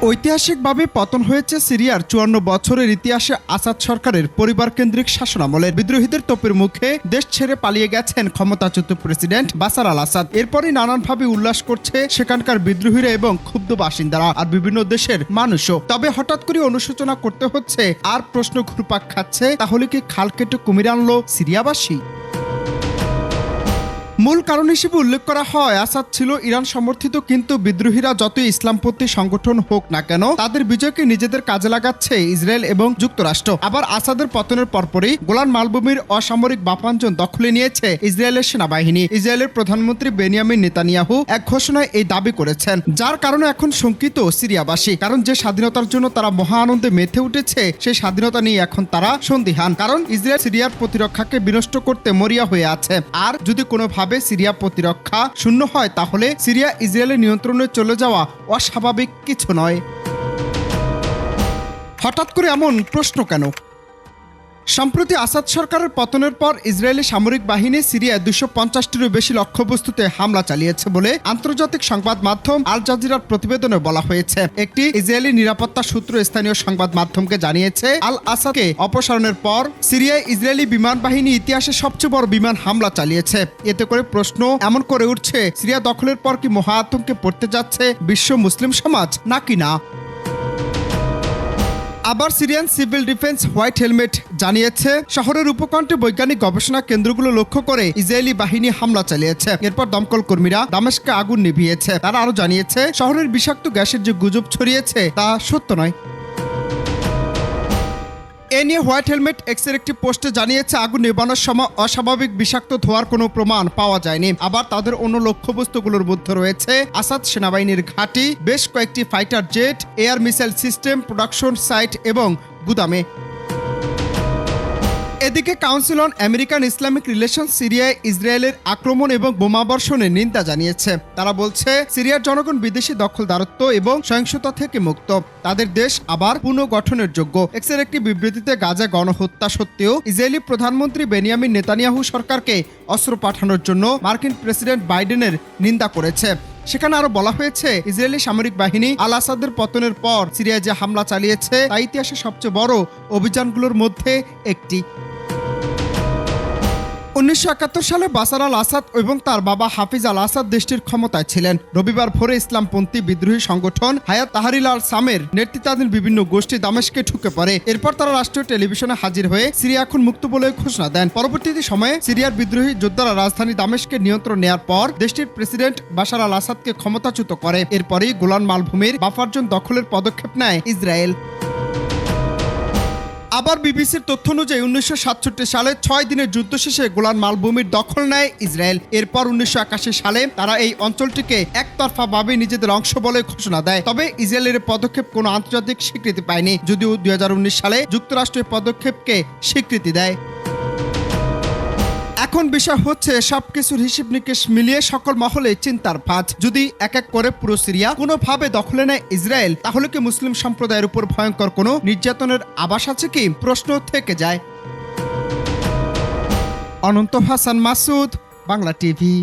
ঐতিহাসিকভাবে পতন হয়েছে সিরিয়ার ৫৪ বছরের ইতিহাসে আসাদ সরকারের পরিবারকেন্দ্রিক শাসনামলের। বিদ্রোহীদের তোপের মুখে দেশ ছেড়ে পালিয়ে গেছেন ক্ষমতাচ্যুত প্রেসিডেন্ট বাশার আল আসাদ। এরপরই নানানভাবে উল্লাস করছে সেখানকার বিদ্রোহীরা এবং ক্ষুব্ধ বাসিন্দারা আর বিভিন্ন দেশের মানুষও। তবে হঠাৎ করে অনুশোচনা করতে হচ্ছে আর প্রশ্ন ঘুরপাক খাচ্ছে, তাহলে কি খাল কেটে কুমির আনলো সিরিয়াবাসী? মূল কারণ হিসেবে উল্লেখ করা হয়, আসাদ ছিল ইরান সমর্থিত, কিন্তু বিদ্রোহীরা যতই ইসলামপন্থী সংগঠন হোক না কেন তাদের বিজয়কে নিজেদের কাজে লাগাচ্ছে ইসরায়েল এবং যুক্তরাষ্ট্র। আবার আসাদের পতনের পরপরই গোলান মালভূমির অসামরিক বাপাঞ্চল দখলে নিয়েছে ইসরায়েলের সেনাবাহিনী। ইসরায়েলের প্রধানমন্ত্রী বেনিয়ামিন নেতানিয়াহু এক ঘোষণায় এই দাবি করেছেন, যার কারণে এখন শঙ্কিত সিরিয়াবাসী। কারণ যে স্বাধীনতার জন্য তারা মহা আনন্দে মেতে উঠেছে, সেই স্বাধীনতা নিয়ে এখন তারা সন্দিহান। কারণ ইসরায়েল সিরিয়ার প্রতিরক্ষাকে বিনষ্ট করতে মরিয়া হয়ে আছে। আর যদি কোনোভাবে সিরিয়া প্রতিরক্ষা শূন্য হয়, তাহলে সিরিয়া ইসরায়েলের নিয়ন্ত্রণে চলে যাওয়া অস্বাভাবিক কিছু নয়। হঠাৎ করে এমন প্রশ্ন কেন? সম্প্রতি আসাদ সরকারের পতনের পর ইসরায়েলি সামরিক বাহিনী সিরিয়ায় ২৫০টিরও বেশি লক্ষ্যবস্তুতে হামলা চালিয়েছে বলে আন্তর্জাতিক সংবাদ মাধ্যম আল জাজিরার প্রতিবেদনে বলা হয়েছে। একটি ইসরায়েলি নিরাপত্তা সূত্র স্থানীয় সংবাদ মাধ্যমকে জানিয়েছে, আল আসাদকে অপসারণের পর সিরিয়ায় ইসরায়েলি বিমান বাহিনী ইতিহাসে সবচেয়ে বড় বিমান হামলা চালিয়েছে। এতে করে প্রশ্ন এমন করে উঠছে, সিরিয়া দখলের পর কি মহা আতঙ্কে পড়তে যাচ্ছে বিশ্ব মুসলিম সমাজ নাকি না? আবার Syrian civil defence white helmet জানিয়েছে, শহরের উপকণ্ঠে বৈজ্ঞানিক গবেষণা কেন্দ্রগুলো লক্ষ্য করে ইসরায়েলি বাহিনী হামলা চালিয়েছে। এরপর দমকল কর্মীরা দামেস্কে আগুন নিভিয়েছে। তারা আরো জানিয়েছে, শহরের বিষাক্ত গ্যাসের যে গুজব ছড়িয়েছে তা সত্য নয়। এ নিয়ে হোয়াইট হেলমেট এক্সের একটি পোস্টে জানিয়েছে, আগুন নেভানোর সময় অস্বাভাবিক বিষাক্ত ধোঁয়ার কোনো প্রমাণ পাওয়া যায়নি। আবার তাদের অন্য লক্ষ্যবস্তুগুলোর মধ্যে রয়েছে আসাদ সেনাবাহিনীর ঘাঁটি, বেশ কয়েকটি fighter jet, air missile system, production site এবং গুদামে। এদিকে council on American Islamic relation সিরিয়ায় ইসরায়েলের আক্রমণ এবং বোমাবর্ষণের নিন্দা জানিয়েছে। তারা বলছে, সিরিয়ার জনগণ বিদেশি দখলদারত্ব এবং সহিংসতা থেকে মুক্ত, তাদের দেশ আবার পুনর্গঠনের যোগ্য। এক্সের একটি বিবৃতিতে গাজা গণহত্যা সত্ত্বেও ইসরায়েলি প্রধানমন্ত্রী বেনিয়ামিন নেতানিয়াহু সরকারকে অস্ত্র পাঠানোর জন্য মার্কিন প্রেসিডেন্ট বাইডেনের নিন্দা করেছে। সেখানে আরো বলা হয়েছে, ইসরায়েলি সামরিক বাহিনী আল আসাদের পতনের পর সিরিয়ায় যে হামলা চালিয়েছে তা ইতিহাসের সবচেয়ে বড় অভিযানগুলোর মধ্যে একটি। ১৯৭১ সালে বাশার আল আসাদ এবং তার বাবা হাফিজ আল আসাদ দেশটির ক্ষমতায় ছিলেন। রবিবার ভোরে ইসলামপন্থী বিদ্রোহী সংগঠন হায়াত তাহরির আল সামের নেতৃত্বাধীন বিভিন্ন গোষ্ঠী দামেস্কে ঢুকে পড়ে। এরপর তারা রাষ্ট্রীয় টেলিভিশনে হাজির হয়ে সিরিয়া এখন মুক্ত বলে ঘোষণা দেন। পরবর্তী সময়ে সিরিয়ার বিদ্রোহী যোদ্ধারা রাজধানী দামেস্কের নিয়ন্ত্রণ নেয়ার পর দেশটির প্রেসিডেন্ট বাশার আল আসাদকে ক্ষমতাচ্যুত করে। এরপরই গোলান মালভূমির বাফারজন দখলের পদক্ষেপ নেয় ইসরায়েল। আবার বিবিসির তথ্য অনুযায়ী ১৯৬৭ সালে ৬ দিনের যুদ্ধ শেষে গোলান মালভূমির দখল নেয় ইসরায়েল। এরপর ১৯৮১ সালে তারা এই অঞ্চলটিকে একতরফাভাবে নিজেদের অংশ বলে ঘোষণা দেয়। তবে ইসরায়েলের পদক্ষেপ কোনো আন্তর্জাতিক স্বীকৃতি পায়নি, যদিও ২০১৯ সালে যুক্তরাষ্ট্র পদক্ষেপকে স্বীকৃতি দেয়। এখন বিষয় হচ্ছে, সবকিছুর হিসেব নিকেশ মিলিয়ে সকল মহলে চিন্তার ভাঁজ। যদি এক এক করে পুরো সিরিয়া কোনোভাবে দখলে নেয় ইসরায়েল, তাহলে কি মুসলিম সম্প্রদায়ের উপর ভয়ঙ্কর কোনো নির্যাতনের আভাস আছে কি? প্রশ্ন থেকে যায়। অনন্ত হাসান মাসুদ, বাংলা টিভি।